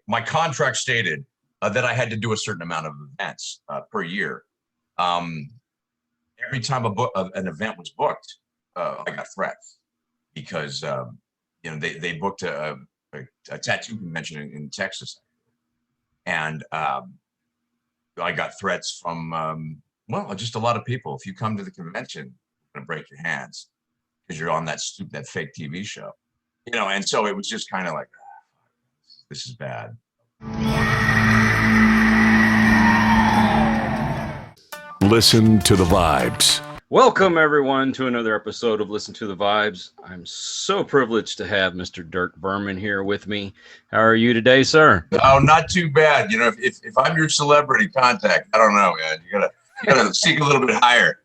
my contract stated that I had to do a certain amount of events per year. Every time an event was booked, I got threats because they booked a tattoo convention in Texas, and I got threats from just a lot of people. If you come to the convention, I'm gonna break your hands because you're on that fake TV show, and so it was just kind of like, this is bad. Listen to the vibes. Welcome, everyone, to another episode of Listen to the Vibes. I'm so privileged to have Mr. Dirk Vermin here with me. How are you today, sir? Oh, not too bad. If I'm your celebrity contact, I don't know, man. You gotta seek a little bit higher.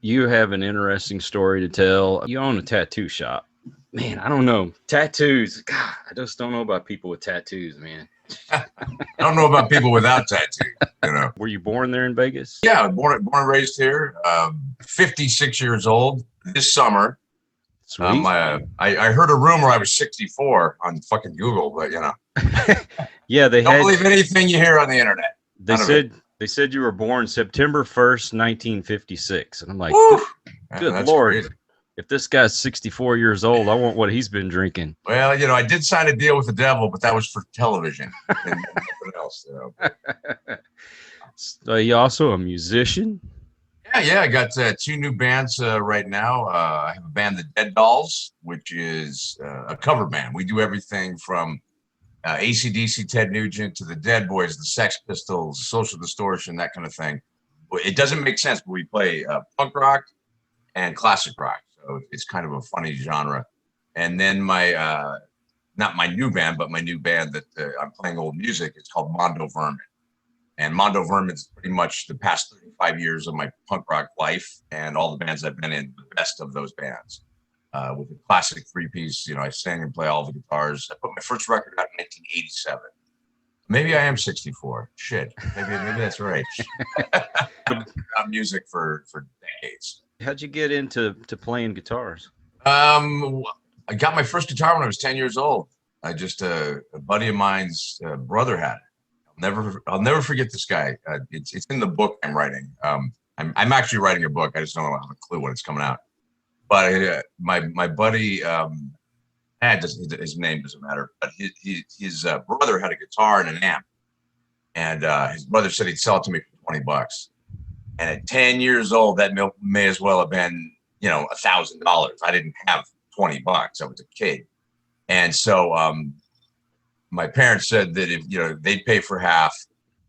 You have an interesting story to tell. You own a tattoo shop. Man, I don't know. Tattoos. God, I just don't know about people with tattoos, man. I don't know about people without tattoos. Were you born there in Vegas? Yeah, born and raised here. 56 years old this summer. Sweet. I heard a rumor I was 64 on fucking Google, but Yeah, don't believe anything you hear on the internet. They said you were born September 1st, 1956, and I'm like, good Lord. Crazy. If this guy's 64 years old, I want what he's been drinking. Well, I did sign a deal with the devil, but that was for television and nothing else. So you also a musician? Yeah. I got two new bands right now. I have a band, the Dead Dolls, which is a cover band. We do everything from AC/DC, Ted Nugent, to the Dead Boys, the Sex Pistols, Social Distortion, that kind of thing. It doesn't make sense, but we play punk rock and classic rock. So it's kind of a funny genre. And then not my new band, but my new band that I'm playing old music, it's called Mondo Vermin. And Mondo Vermin is pretty much the past 35 years of my punk rock life and all the bands I've been in, the best of those bands. With a classic three-piece, I sing and play all the guitars. I put my first record out in 1987. Maybe I am 64. Shit, maybe that's right. I've been on music for decades. How'd you get into playing guitars? I got my first guitar when I was 10 years old. I just a buddy of mine's brother had it. I'll never forget this guy. It's in the book I'm writing. I'm actually writing a book. I just don't have a clue when it's coming out. But my buddy, his name doesn't matter. But his brother had a guitar and an amp, and his brother said he'd sell it to me for $20. And at 10 years old, that may as well have been, $1,000. I didn't have $20. I was a kid. And so my parents said that if, they'd pay for half,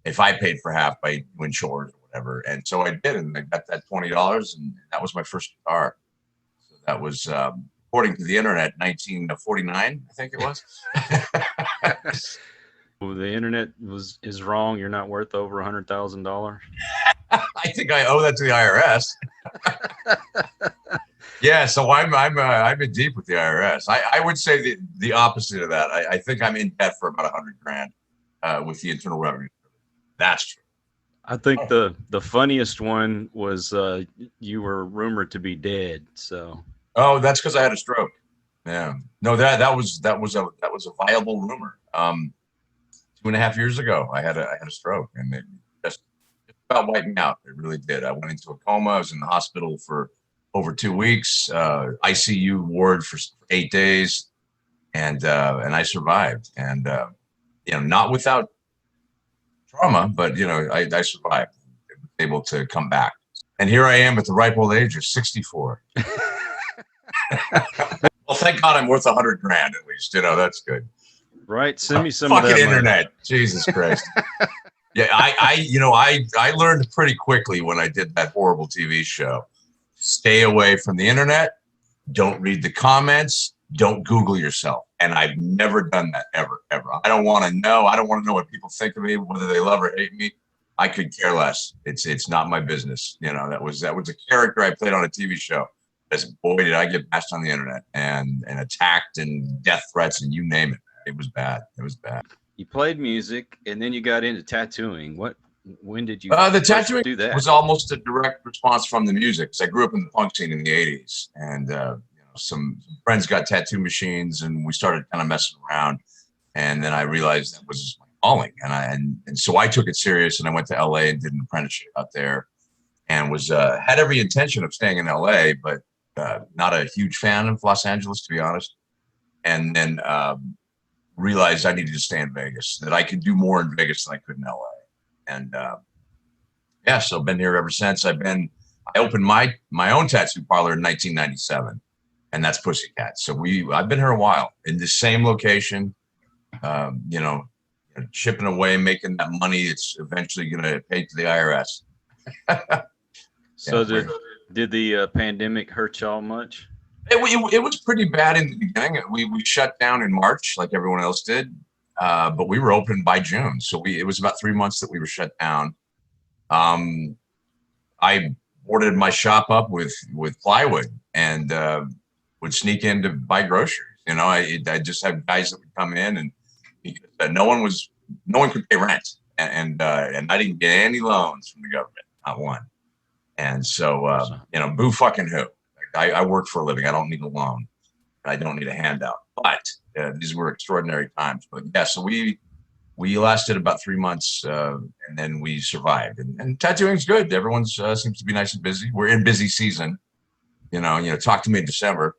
if I paid for half by doing chores or whatever. And so I did, and I got that $20, and that was my first guitar. So that was, according to the internet, 1949, I think it was. The internet is wrong. You're not worth over $100,000. I think I owe that to the IRS. Yeah, so I'm in deep with the IRS. I would say the opposite of that. I think I'm in debt for about $100,000 with the Internal Revenue. That's true. I think the funniest one was you were rumored to be dead. So. Oh, that's because I had a stroke. Yeah. No, that was a viable rumor. 2.5 years ago, I had a stroke, and it just about wiped me out. It really did. I went into a coma. I was in the hospital for over 2 weeks, ICU ward for 8 days, and I survived. And not without trauma, but I survived. I was able to come back, and here I am at the ripe old age of 64. Well, thank God I'm worth $100,000 at least. That's good. Right, send me some of that fucking money. internet. Jesus Christ. Yeah, I learned pretty quickly when I did that horrible TV show. Stay away from the internet. Don't read the comments. Don't Google yourself. And I've never done that ever. I don't want to know. I don't want to know what people think of me, whether they love or hate me. I could care less. It's not my business. That was a character I played on a TV show. As boy, did I get bashed on the internet and attacked and death threats and you name it. It was bad. You played music and then you got into tattooing. When did you the tattooing do that? Was almost a direct response from the music. I grew up in the punk scene in the 80s, and some friends got tattoo machines, and we started kind of messing around. And then I realized that was my calling. And so I took it serious, and I went to LA and did an apprenticeship out there, and was had every intention of staying in LA, but not a huge fan of Los Angeles, to be honest. And then realized I needed to stay in Vegas, that I could do more in Vegas than I could in LA. And yeah, so been here ever since. I opened my own tattoo parlor in 1997, and that's Pussycat. So I've been here a while in the same location, you know, chipping away, making that money. It's eventually going to pay to the IRS. So did the pandemic hurt y'all much? It was pretty bad in the beginning. We shut down in March like everyone else did, but we were open by June. So it was about 3 months that we were shut down. I boarded my shop up with plywood and would sneak in to buy groceries. You know, I just had guys that would come in, and no one could pay rent, and I didn't get any loans from the government, not one. And so you know, boo fucking who. I work for a living. I don't need a loan. I don't need a handout. But these were extraordinary times. But yeah, so we lasted about 3 months, and then we survived. And tattooing's good. Everyone seems to be nice and busy. We're in busy season. You know, talk to me in December.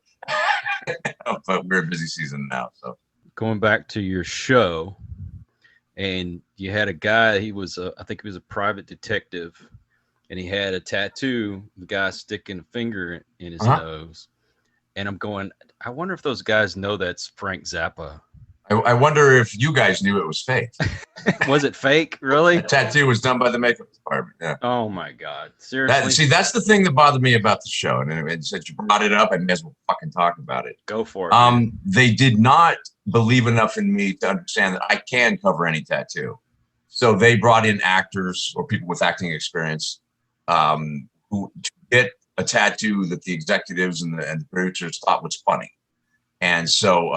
But we're in busy season now. So going back to your show, and you had a guy. He was, I think he was a private detective, and he had a tattoo. The guy sticking a finger in his nose, and I'm going, I wonder if those guys know that's Frank Zappa. I wonder if you guys knew it was fake. Was it fake? Really? The tattoo was done by the makeup department. Yeah. Oh my God! Seriously? See, that's the thing that bothered me about the show, and since you brought it up, I may as well fucking talk about it. Go for it. They did not believe enough in me to understand that I can cover any tattoo. So they brought in actors or people with acting experience who to get a tattoo that the executives and the producers thought was funny. And so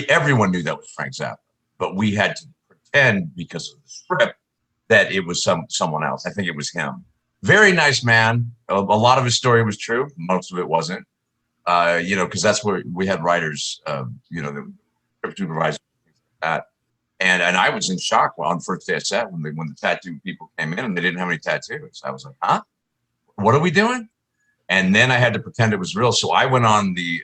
everyone knew that was Frank Zappa, but we had to pretend because of the script that it was someone else. I think it was him. Very nice man. A lot of his story was true. Most of it wasn't. You know, because that's where we had writers, you know, the script supervisors, things like that. And I was in shock on the first day of set when the tattoo people came in and they didn't have any tattoos. I was like, huh? What are we doing? And then I had to pretend it was real. So I went on the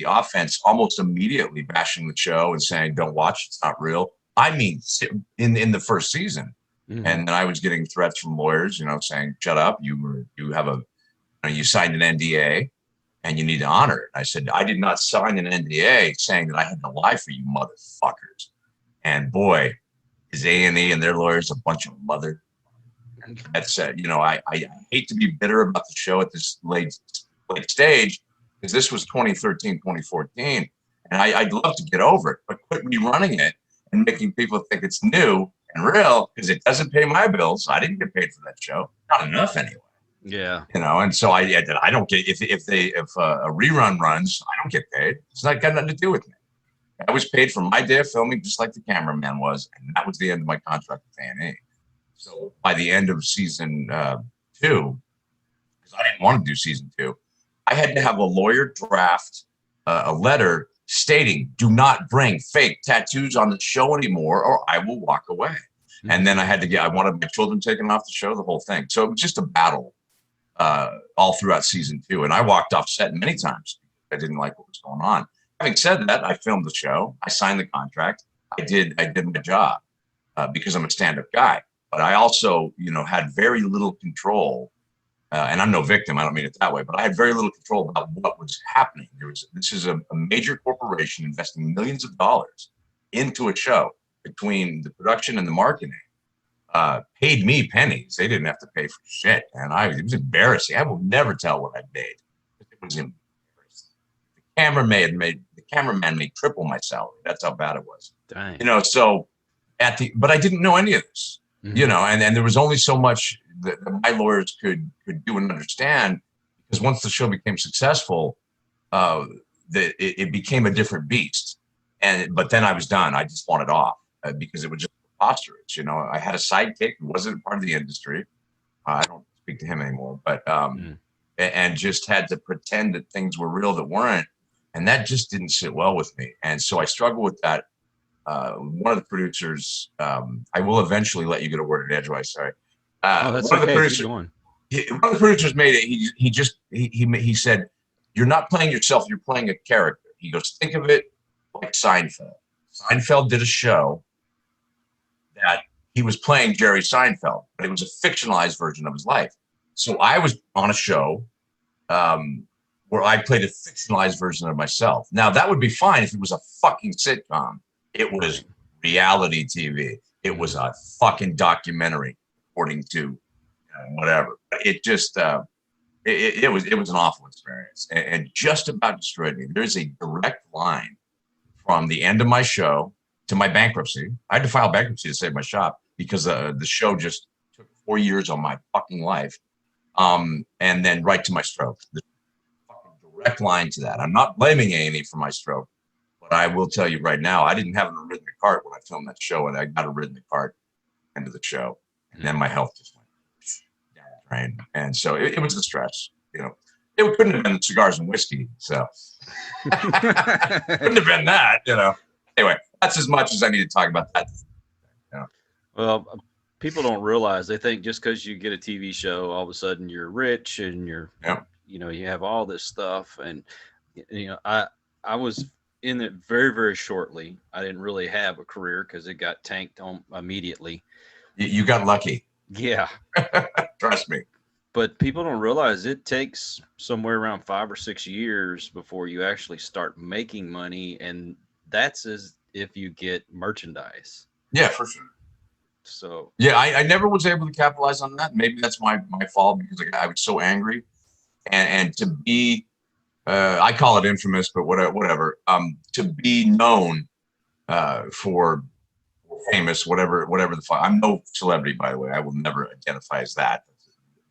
offense almost immediately, bashing the show and saying, don't watch, it's not real. I mean, in the first season. Mm-hmm. And then I was getting threats from lawyers, you know, saying, shut up, you signed an NDA and you need to honor it. I said, I did not sign an NDA saying that I had to lie for you motherfuckers. And boy, is A&E and their lawyers a bunch of mother. That said, you know, I hate to be bitter about the show at this late stage, because this was 2013, 2014. And I'd love to get over it, but quit rerunning it and making people think it's new and real, because it doesn't pay my bills. I didn't get paid for that show. Not enough anyway. Yeah. You know, and so I don't get, if a rerun runs, I don't get paid. It's not got nothing to do with me. I was paid for my day of filming, just like the cameraman was. And that was the end of my contract with A&E. So by the end of season 2, because I didn't want to do season 2, I had to have a lawyer draft a letter stating, do not bring fake tattoos on the show anymore, or I will walk away. Mm-hmm. And then I wanted my children taken off the show, the whole thing. So it was just a battle all throughout season 2. And I walked off set many times. I didn't like what was going on. Having said that, I filmed the show. I signed the contract. I did my job because I'm a stand-up guy. But I also, you know, had very little control. And I'm no victim. I don't mean it that way. But I had very little control about what was happening. This is a major corporation investing millions of dollars into a show. Between the production and the marketing, paid me pennies. They didn't have to pay for shit. And it was embarrassing. I will never tell what I made. It was embarrassing. The cameraman made triple my salary. That's how bad it was. Dang. You know, so but I didn't know any of this. Mm-hmm. You know, and there was only so much that my lawyers could do and understand, because once the show became successful, it became a different beast. But then I was done. I just wanted off because it was just preposterous. You know, I had a sidekick who wasn't part of the industry. I don't speak to him anymore, but and just had to pretend that things were real that weren't. And that just didn't sit well with me. And so I struggled with that one of the producers, I will eventually let you get a word in edgewise. Sorry. Oh, that's One of the okay. Keep producers, going. one of the producers made it. He said, "You're not playing yourself. You're playing a character." He goes, "Think of it like Seinfeld. Seinfeld did a show that he was playing Jerry Seinfeld, but it was a fictionalized version of his life. So I was on a show where I played a fictionalized version of myself. Now that would be fine if it was a fucking sitcom. It was reality TV. It was a fucking documentary, according to whatever. It just it was an awful experience and just about destroyed me. There's a direct line from the end of my show to my bankruptcy. I had to file bankruptcy to save my shop because the show just took 4 years on my fucking life. And then right to my stroke. The fucking direct line to that. I'm not blaming A&E for my stroke, but I will tell you right now, I didn't have an arrhythmic heart when I filmed that show, and I got a rhythmic heart end of the show. And then my health just went down the drain. And so it was the stress, you know. It couldn't have been cigars and whiskey, so couldn't have been that, you know. Anyway, that's as much as I need to talk about that. You know? Well, people don't realize, they think just because you get a TV show, all of a sudden you're rich and you're, you know, you have all this stuff. And, you know, I was in it very, very shortly. I didn't really have a career because it got tanked on immediately. You got lucky. Yeah. Trust me. But people don't realize it takes somewhere around 5 or 6 years before you actually start making money. And that's as if you get merchandise. Yeah, for sure. So yeah, I never was able to capitalize on that. Maybe that's my fault because I was so angry, and to be, I call it infamous, but whatever. To be known for famous, whatever the fuck. I'm no celebrity, by the way. I will never identify as that.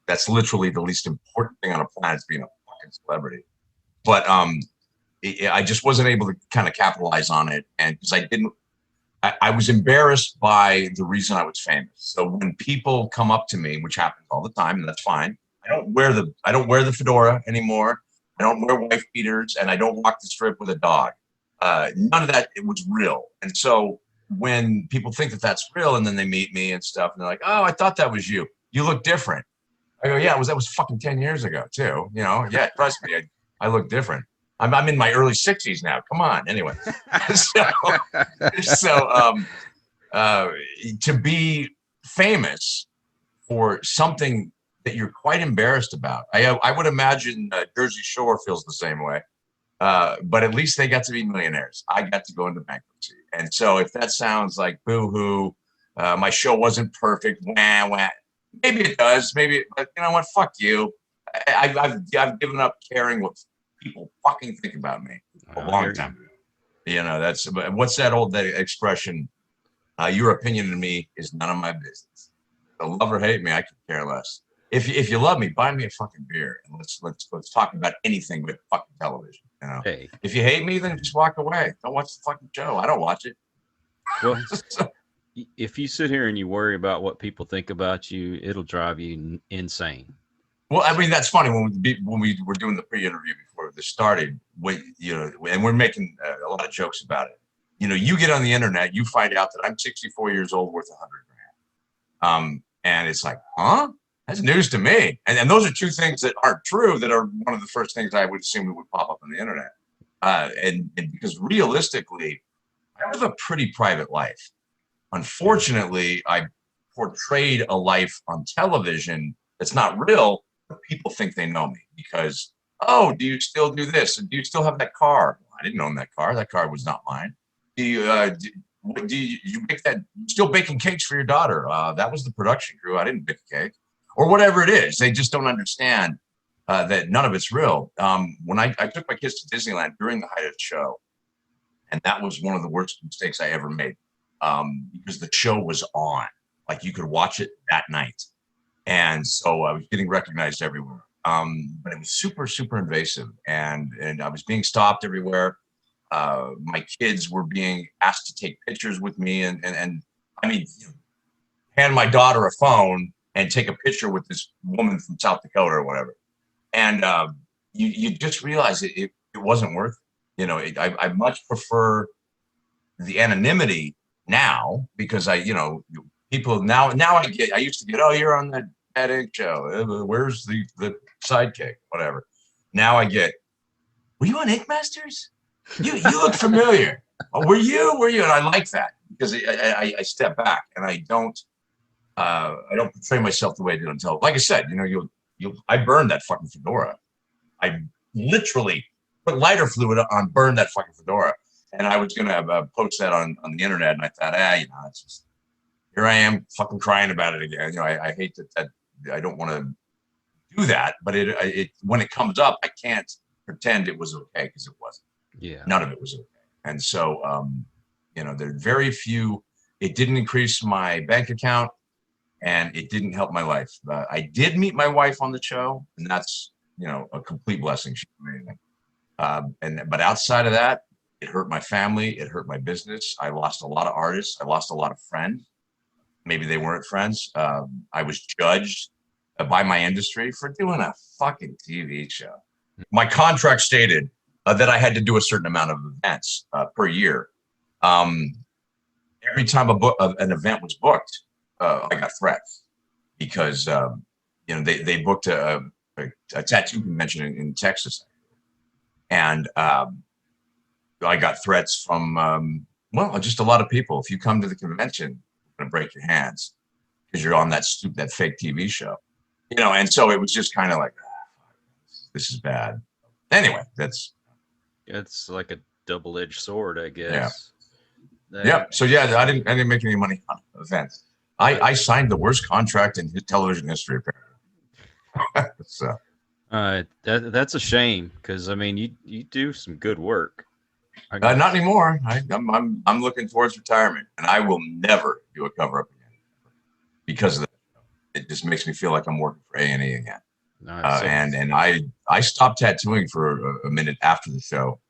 That's literally the least important thing on a planet is being a fucking celebrity. But I just wasn't able to kind of capitalize on it, and because I didn't. I was embarrassed by the reason I was famous. So when people come up to me, which happens all the time, and that's fine, I don't wear the fedora anymore. I don't wear wife beaters, and I don't walk the strip with a dog. None of that. It was real. And so when people think that that's real, and then they meet me and stuff, and they're like, "Oh, I thought that was you. You look different." I go, "Yeah, that was fucking 10 years ago too. You know, yeah, trust me, I look different. I'm in my early 60s now. Come on." Anyway, to be famous for something that you're quite embarrassed about, I would imagine Jersey Shore feels the same way. But at least they got to be millionaires. I got to go into bankruptcy. And so if that sounds like boo-hoo, my show wasn't perfect, wah, wah, maybe it does. Maybe, but you know what? Fuck you. I've given up caring what people fucking think about me for a long time. You know, what's that expression? Your opinion of me is none of my business. So love or hate me, I could care less. If you love me, buy me a fucking beer and let's talk about anything but fucking television. You know? Hey. If you hate me, then just walk away. Don't watch the fucking show. I don't watch it. Well, if you sit here and you worry about what people think about you, it'll drive you insane. Well, I mean, that's funny when we were doing the pre-interview before this started, and we're making a lot of jokes about it. You know, you get on the internet, you find out that I'm 64 years old, worth $100,000. And it's like, huh? That's news to me. And those are two things that aren't true, that are one of the first things I would assume that would pop up on the internet. And because realistically, I live a pretty private life. Unfortunately, I portrayed a life on television that's not real. People think they know me because, oh, do you still do this? And do you still have that car? I didn't own that car. That car was not mine. Do you make that? Still baking cakes for your daughter? That was the production crew. I didn't bake a cake, or whatever it is. They just don't understand that none of it's real. When I took my kids to Disneyland during the height of the show, and that was one of the worst mistakes I ever made because the show was on. Like you could watch it that night. And so I was getting recognized everywhere. But it was super, super invasive. And I was being stopped everywhere. My kids were being asked to take pictures with me. And I mean, hand my daughter a phone and take a picture with this woman from South Dakota or whatever. And you just realize it wasn't worth it. You know, I much prefer the anonymity now, because people now I used to get, oh, you're on the Ed Inc. show. Where's the sidekick? Whatever. Now I get, were you on Ink Masters? You look familiar. Oh, were you? And I like that because I step back and I don't portray myself the way I did on television. Like I said, I burned that fucking fedora. I literally put lighter fluid on, burned that fucking fedora, and I was gonna post that on the internet, and I thought, it's just, here I am fucking crying about it again. I hate that I don't want to do that, but it when it comes up, I can't pretend it was okay, because it wasn't. Yeah, none of it was okay. And so there are very few. It didn't increase my bank account, and it didn't help my life. I did meet my wife on the show, and that's a complete blessing. She didn't do anything. But outside of that, it hurt my family. It hurt my business. I lost a lot of artists. I lost a lot of friends. Maybe they weren't friends. I was judged by my industry for doing a fucking TV show. My contract stated that I had to do a certain amount of events per year. Every time an event was booked, I got threats because they booked a tattoo convention in Texas, and I got threats from just a lot of people. If you come to the convention, I'm gonna break your hands because you're on that fake TV show, And so it was just kind of like, this is bad. Anyway, it's like a double-edged sword, I guess. Yeah. So yeah, I didn't make any money on events. I signed the worst contract in television history, apparently. So that's a shame, because I mean, you do some good work. Not anymore. I'm looking towards retirement, and I will never do a cover up again because of that. It just makes me feel like I'm working for A&E again. And I stopped tattooing for a minute after the show,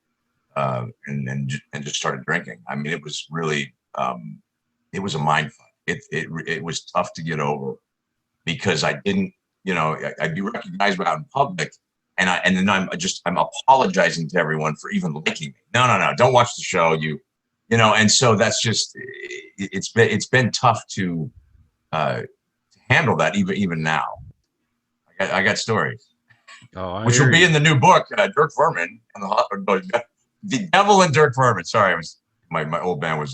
and just started drinking. I mean, it was really it was a mind fuck. It was tough to get over because I didn't, I'd be recognized out in public, and then I'm apologizing to everyone for even liking me. No, don't watch the show, and so that's just it's been tough to handle that even now. I got stories, which will be in the new book, Dirk Vermin and the Devil and Dirk Vermin. Sorry, my old band was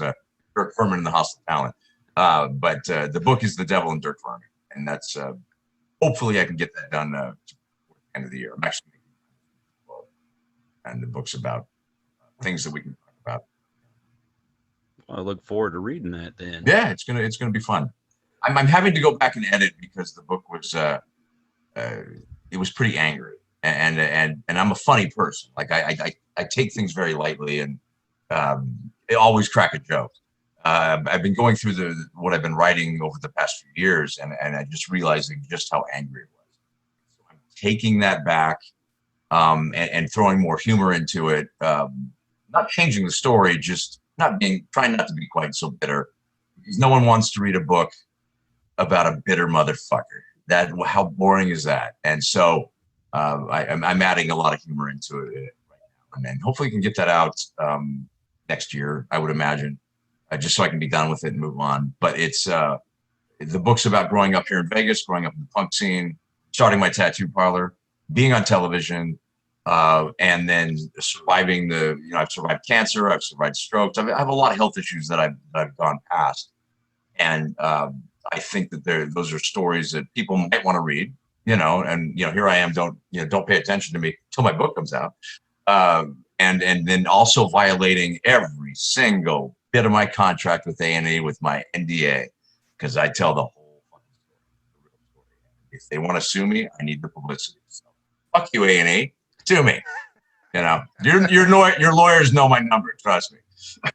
Dirk Vermin and the Hostile Talent. But the book is The Devil and Dirk Vermin, and that's hopefully I can get that done before the end of the year. I'm actually making a book, and the book's about things that we can talk about. Well, I look forward to reading that then. Yeah, it's gonna be fun. I'm having to go back and edit because the book was it was pretty angry, and I'm a funny person. Like I take things very lightly, and I always crack a joke. I've been going through what I've been writing over the past few years, and I just realizing just how angry it was. So I'm taking that back, and throwing more humor into it. Not changing the story, just trying not to be quite so bitter, because no one wants to read a book about a bitter motherfucker. How boring is that? And so I'm adding a lot of humor into it right now, and then hopefully we can get that out next year, I would imagine. Just so I can be done with it and move on. But it's the book's about growing up here in Vegas, growing up in the punk scene, starting my tattoo parlor, being on television, and then surviving I've survived cancer, I've survived strokes. I have a lot of health issues that I've gone past, and I think that those are stories that people might want to read. And here I am. Don't pay attention to me till my book comes out, and then also violating every single bit of my contract with A&E with my NDA, because I tell the whole fucking story. If they want to sue me, I need the publicity. So fuck you, A&E, sue me. Your lawyers know my number. Trust me.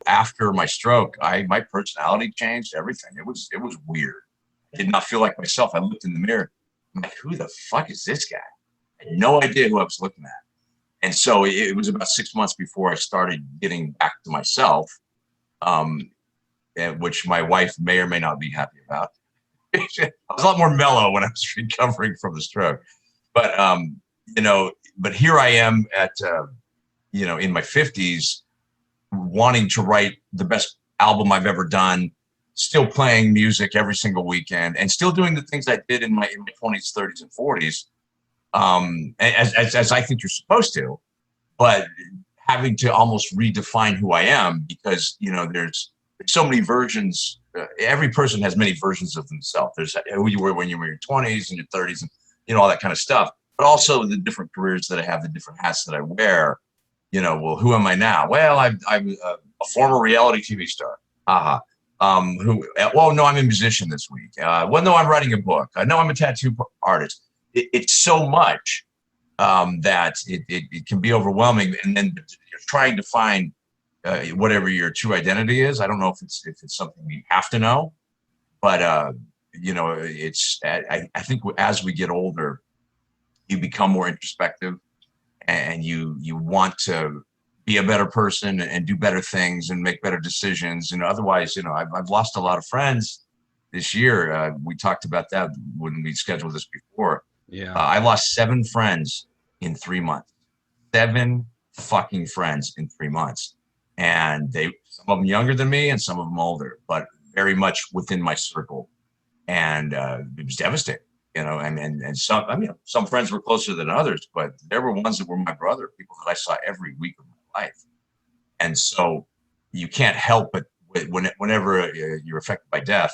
After my stroke, my personality changed. Everything. It was weird. I did not feel like myself. I looked in the mirror. I'm like, who the fuck is this guy? I had no idea who I was looking at. And so it was about 6 months before I started getting back to myself. Which my wife may or may not be happy about. I was a lot more mellow when I was recovering from the stroke, but here I am at in my 50s, wanting to write the best album I've ever done, still playing music every single weekend, and still doing the things I did in my 20s, 30s, and 40s, as I think you're supposed to, but having to almost redefine who I am, because there's so many versions. Every person has many versions of themselves. There's who you were when you were in your 20s and your 30s, and all that kind of stuff. But also the different careers that I have, the different hats that I wear. Well, who am I now? Well, I'm a former reality TV star. Well, no, I'm a musician this week. Well, no, I'm writing a book. No, I'm a tattoo artist. It's so much that it can be overwhelming, and then you're trying to find whatever your true identity is. I don't know if it's something you have to know, but I think as we get older, you become more introspective, and you want to be a better person and do better things and make better decisions. Otherwise, I've lost a lot of friends this year. We talked about that when we scheduled this before. Yeah. I lost 7 friends in 3 months. 7 fucking friends in 3 months. And some of them younger than me and some of them older, but very much within my circle. And it was devastating, and some friends were closer than others, but there were ones that were my brother, people that I saw every week of my life. And so you can't help but whenever you're affected by death,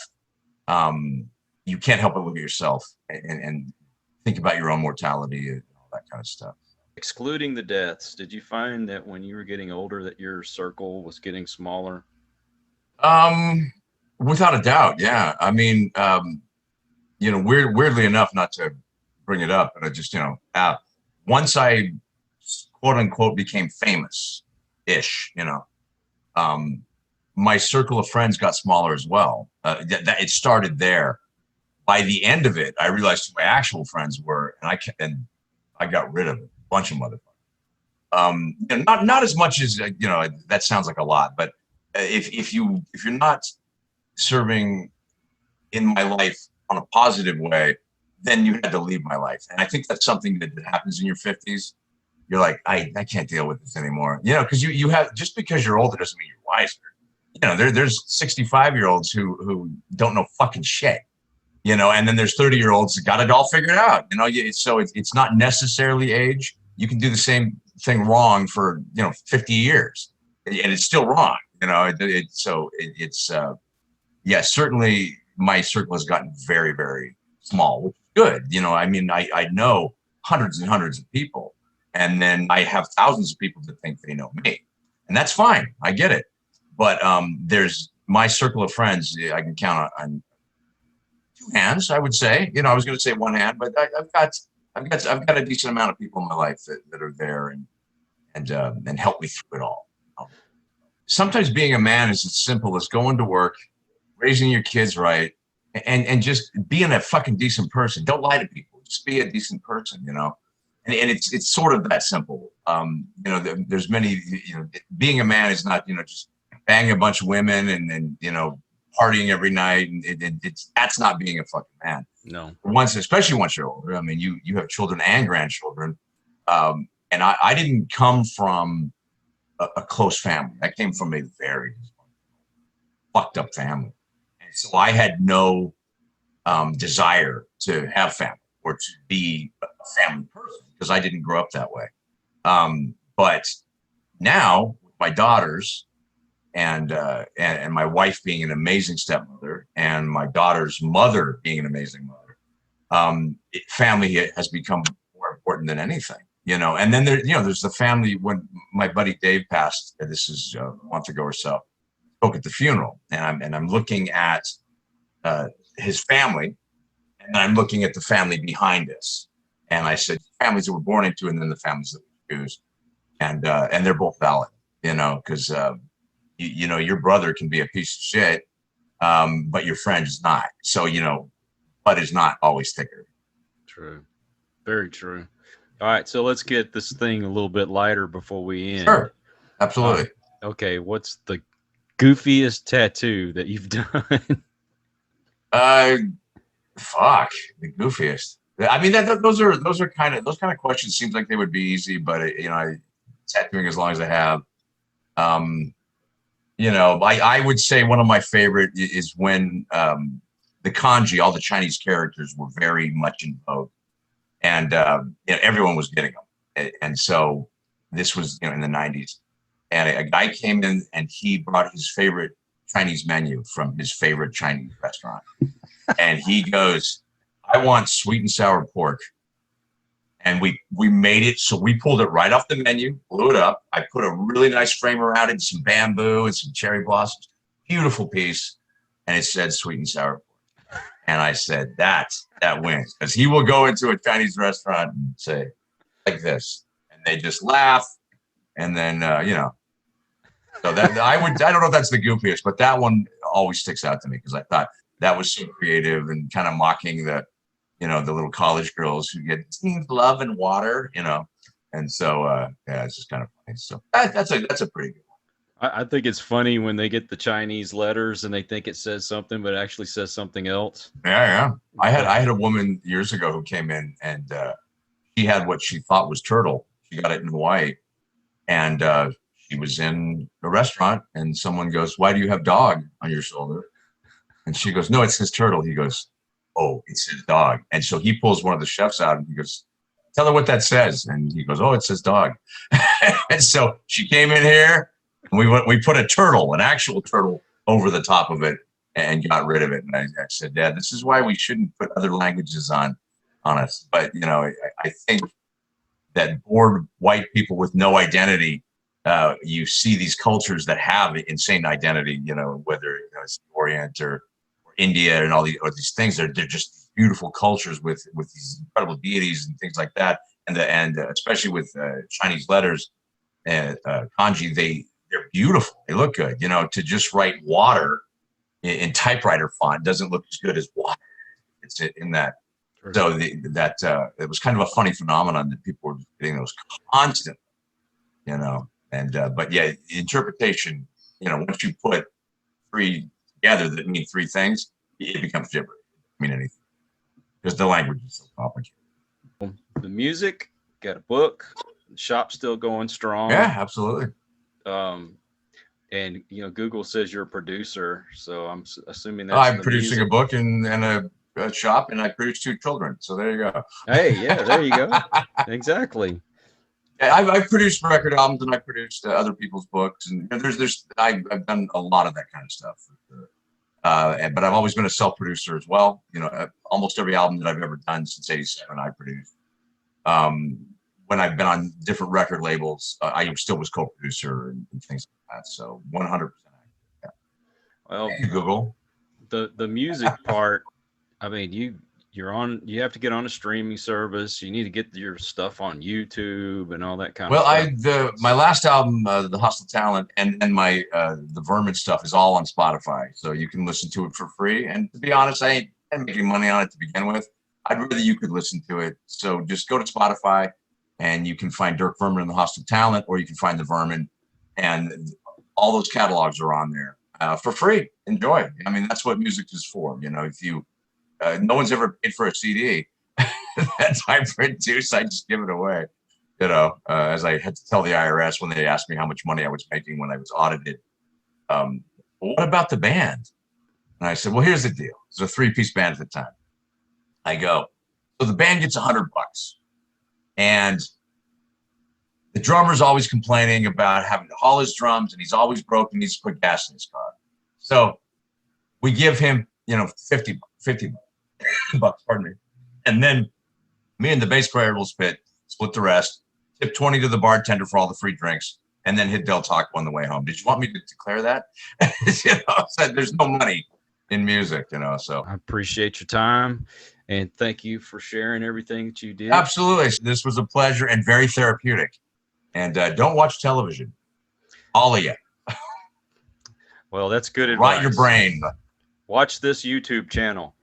you can't help but look at yourself and think about your own mortality and all that kind of stuff. Excluding the deaths, did you find that when you were getting older that your circle was getting smaller? Without a doubt, yeah. I mean, weirdly enough, not to bring it up, but I just, once I quote unquote became famous-ish, my circle of friends got smaller as well. It started there. By the end of it, I realized who my actual friends were, and I got rid of a bunch of motherfuckers. Not as much as that sounds like a lot, but if you're not serving in my life on a positive way, then you had to leave my life. And I think that's something that happens in your 50s. You're like, I can't deal with this anymore. Because you have, just because you're older doesn't mean you're wiser. There's 65-year-olds who don't know fucking shit. And then there's 30-year-olds that got it all figured out. So it's not necessarily age. You can do the same thing wrong for 50 years, and it's still wrong. Certainly my circle has gotten very, very small, which is good. I know hundreds and hundreds of people, and then I have thousands of people that think they know me, and that's fine. I get it. But there's my circle of friends. I can count on 2 hands, I would say. I was going to say 1 hand, but I've got a decent amount of people in my life that are there and help me through it all. Sometimes being a man is as simple as going to work, raising your kids right, and just being a fucking decent person. Don't lie to people. Just be a decent person, And it's sort of that simple. There's many. Being a man is not just banging a bunch of women and partying every night. And that's not being a fucking man. No. Especially once you're older. I mean, you have children and grandchildren, and I didn't come from a close family. I came from a very fucked up family. And so I had no desire to have family or to be a family person because I didn't grow up that way. But now with my daughters and my wife being an amazing stepmother and my daughter's mother being an amazing mother, family has become more important than anything. And then there's the family. When my buddy Dave passed, this is a month ago or so, spoke at the funeral, and I'm looking at his family, and I'm looking at the family behind us, and I said families that we're born into, and then the families that we choose, and they're both valid, because your brother can be a piece of shit, but your friend is not. So blood is not always thicker. True, very true. All right, so let's get this thing a little bit lighter before we end. Sure, absolutely. Okay, what's the goofiest tattoo that you've done? Fuck, the goofiest. I mean, those kind of questions seems like they would be easy, but tattooing as long as I have. I would say one of my favorite is when the kanji, all the Chinese characters were very much in vogue, and everyone was getting them. And so this was in the 90s, and a guy came in and he brought his favorite Chinese menu from his favorite Chinese restaurant, and he goes, "I want sweet and sour pork." And we made it, so we pulled it right off the menu, blew it up. I put a really nice frame around it, some bamboo and some cherry blossoms. Beautiful piece. And it said sweet and sour pork. And I said, that wins. Because he will go into a Chinese restaurant and say, like this. And they just laugh. And then, So that I don't know if that's the goofiest, but that one always sticks out to me because I thought that was so creative and kind of mocking the little college girls who get love and water, and so it's just kind of funny. So that's a pretty good one. I think it's funny when they get the Chinese letters and they think it says something, but it actually says something else. Yeah. I had a woman years ago who came in and she had what she thought was turtle. She got it in Hawaii, and she was in a restaurant, and someone goes, "Why do you have dog on your shoulder?" And she goes, "No, it says turtle." He goes, "Oh, it says dog." And so he pulls one of the chefs out and he goes, "Tell her what that says." And he goes, "Oh, it says dog." And so she came in here and we put a turtle, an actual turtle, over the top of it and got rid of it. And I said, "Dad, this is why we shouldn't put other languages on us." But, I think that bored white people with no identity, you see these cultures that have insane identity, whether it's the Orient or India and all these things. They're just beautiful cultures with these incredible deities and things like that. And especially with Chinese letters and kanji, they're beautiful. They look good. To just write water in typewriter font doesn't look as good as water. It's in that. Sure. So it was kind of a funny phenomenon that people were getting those constantly. But yeah, interpretation. Once you put three together that mean three things, it becomes gibberish. It doesn't mean anything because the language is so complicated. The music, got a book, the shop's still going strong. Yeah, absolutely. And Google says you're a producer, so I'm assuming that's I'm producing a book and a shop, and I produce 2 children. So there you go. Hey, yeah, there you go. Exactly. I've produced record albums and I've produced other people's books, and I've done a lot of that kind of stuff. But I've always been a self-producer as well. Almost every album that I've ever done since '87, I produced. When I've been on different record labels, I still was co-producer and things like that. So 100%. Yeah. Well, thank you, Google. The music part, I mean, you have to get on a streaming service. You need to get your stuff on YouTube and all that kind of stuff. Well, my last album, The Hostile Talent, and my the Vermin stuff is all on Spotify, so you can listen to it for free. And to be honest, I ain't making money on it to begin with. I'd rather you could listen to it. So just go to Spotify, and you can find Dirk Vermin and The Hostile Talent, or you can find The Vermin, and all those catalogs are on there for free. Enjoy. I mean, that's what music is for. If you no one's ever paid for a CD that I produce. I just give it away, as I had to tell the IRS when they asked me how much money I was making when I was audited. What about the band? And I said, well, here's the deal. It was a 3-piece band at the time. I go, so the band gets $100, and the drummer's always complaining about having to haul his drums, and he's always broke and needs to put gas in his car. So we give him, $50 bucks, pardon me. And then me and the bass player will split the rest, tip 20 to the bartender for all the free drinks, and then hit Del Taco on the way home. Did you want me to declare that? So there's no money in music, so. I appreciate your time, and thank you for sharing everything that you did. Absolutely. This was a pleasure and very therapeutic. And don't watch television. All of you. Well, that's good advice. Rot your brain. Watch this YouTube channel.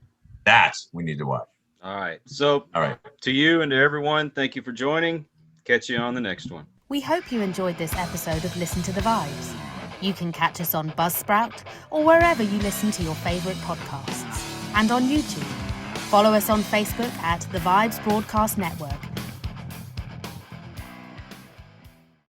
That we need to watch. All right. So, all right. To you and to everyone, thank you for joining. Catch you on the next one. We hope you enjoyed this episode of Listen to the Vibes. You can catch us on Buzzsprout or wherever you listen to your favorite podcasts, and on YouTube. Follow us on Facebook at The Vibes Broadcast Network